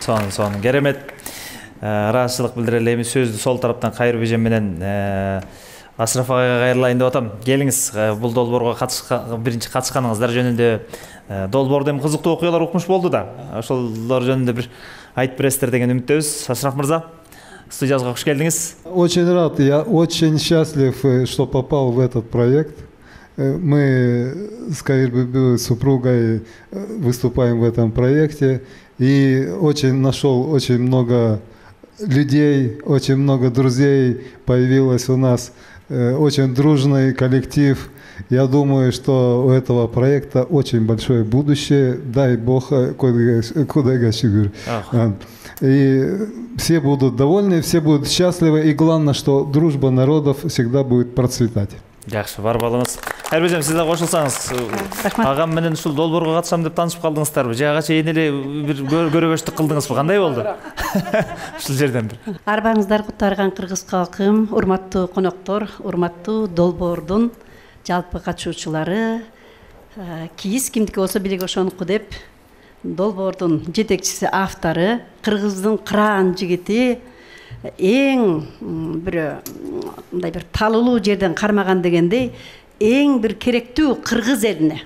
Сонун керемет. Ыраазычылык билдире элем. Сөздү сол тараптан Кайыр Бежен менен Ашраф агайга кайрылайын деп атам. Келиңиз, бул долбоорго биринчи катышканыңыздар жөнүндө долбоордо эми кызыктуу окуялар укмуш болду да. Ошолор жөнүндө бир айтып бересиздер деген үмүттөбүз. Ашраф мырза, студиябызга куш келдиңиз. Очень рад, я очень счастлив, что попал в этот проект. Мы с Кайыр супругой выступаем в этом проекте и нашел очень много людей, очень много друзей появилось у нас, очень дружный коллектив. Я думаю, что у этого проекта очень большое будущее. Дай Бог, куда гашигур. И все будут довольны, все будут счастливы. И главное, что дружба народов всегда будет процветать. Жакшы, бар болуңуз. Кайыр, сиз да кошулсаңыз. Агам менен ушул долбоорго катышам деп таанышып калдыңыздарбы? Жага чейин эле бир көрөгөчтүк кылдыңызбы? Кандай болду? Ушул жерден бир. Арбаңыздар куттарган кыргыз калкым, урматтуу коноктор, урматтуу долбоордун жалпы катышуучулары, кийиз кимдики болсо билек ошонуку деп долбоордун жетекчиси, автору, кыргыздын кыраан жигити, эң мындай бир талылуу жерден кармаган дегендей, эң бир керектүү кыргыз элине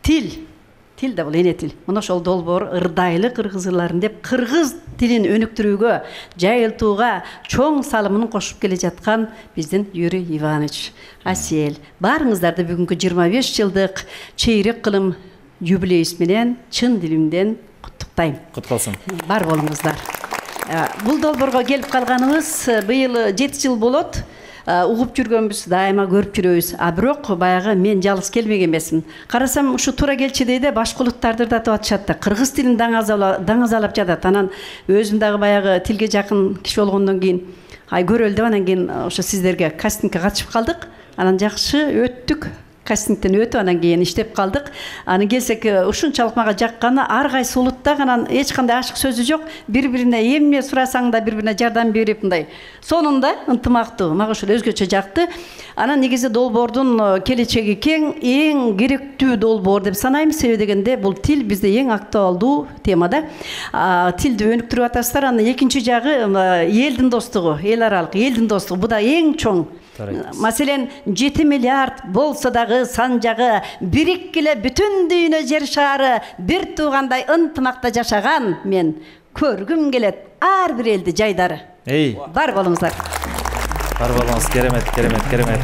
тил да бул эне тил. Мына ошол долбоор ырдайлы кыргыз ырларын деп кыргыз тилин өнүктүрүүгө, жайылтууга чоң салымын кошуп келе жаткан биздин Юрий Иванович Асиел. Баарыңыздарды бүгүнкү 25 жылдык чейрек кылым юбилейибиз менен чын дилимден куттуктайм. Кут болсун. Бар болуңуздар. Бул долбоорго келип калганыбыз быйыл 7 жыл болот. Угуп жүргөнбүз, дайыма көрүп жүрөбүз. Бирок баягы мен жалгыз келмеген эмесмин. Карасам ушу туура келчи дейде башка улуттарды да атышат да. Кыргыз тилин даңазалап жатат. Анан өзүм дагы баягы тилге жакын киши болгондон кийин көрөлү деп анан кийин ошо сиздерге кастингге катышып калдык. Анан жакшы өттүк. Кастингден өтүп анан кийин иштеп калдык. Аны келсек ушунчалык мага жакканы ар кайсы улутта анан эч кандай ашык сөзү жок. Бири-бирине эмне сурасаң да бири-бирине жардам берип мындай. Сонунда ынтымактуу. Мага ошол өзгөчө жакты. Анан негизи долбоордун келечеги кең, эң керектүү долбоор деп санайм. Себеби дегенде бул тил бизде эң актуалдуу темада. Тилди өнүктүрүп атасыздар. Анан экинчи жагы элдин достугу, эл аралык элдин достугу. Бу да эң чоң. Маселен 7 миллиард болсо дагы сан жагы бириккиле бүтүн дүйнө жер шары бир туугандай ынтымакта жашаган мен көргүм келет ар бир элди жайдары. Бар болуңуздар. Бар болуңуз. Керемет.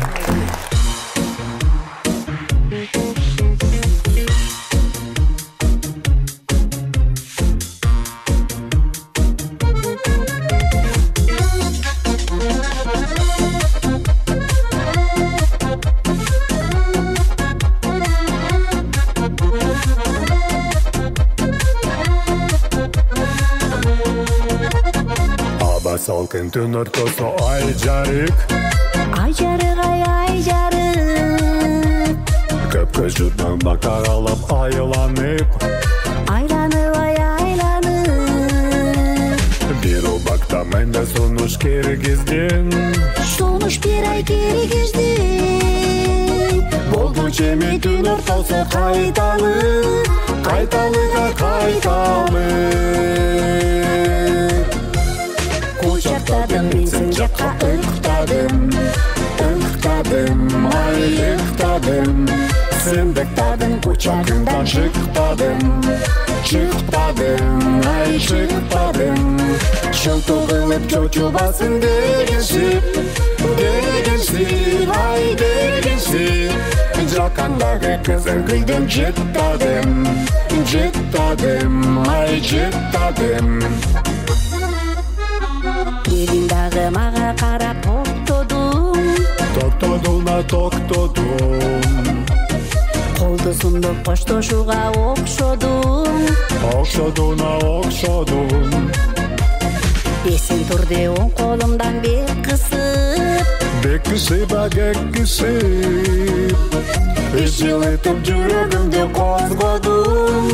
Салкын түн ортосу ай жарык, ай жарык. Көп көз журдан бака калап айланып, бир убакта менде сунуш киргиздин, бир ай киргиздин. Болду чеми түн ортосу кайталы. Кучактадым, мен сен жакка ыктадым, ықтадым. Сен бектадың кучагыңдан шықтадым. Жылту кылып чочубасын дегенсип, жакандагы кызыл гүлдөн жыттадым. Элин дагы мага карап токтодум. Колду сунуп коштошууга окшодум. Эсин турду оң колумдан бек кысып, Жылытып жүрөгүмдү козгодум.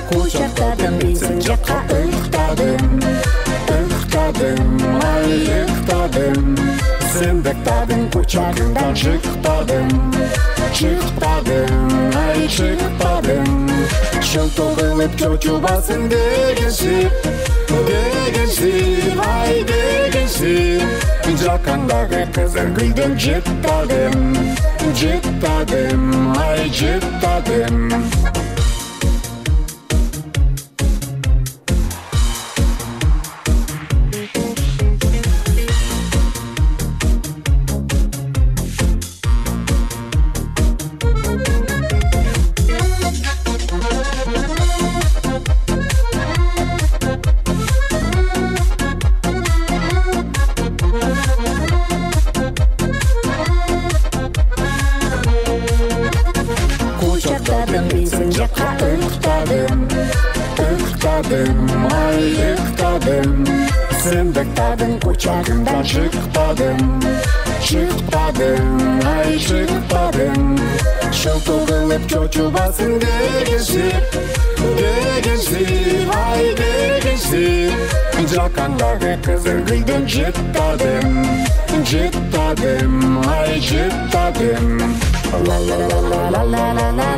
Кучактадым, мен сен жакка ыктадым. Сен бектадың кучагыңдан шықтадым. чыкпадым шылтоо кылып чочубасын дегенсип ай дегенсип жакандагы кызыл гүлдөн жыттадым ай жыттадым Кучактадым мен сен жакка ыктадым ай ыктадым сен бектадың кучагымдан чыкпадым ай чыкпадым шылтоо кылып чочубасын дегенсип ай дегенсип жакандагы кызыл гүлдөн жыттадым ай жыттадым ла ла ла ла ла ла ла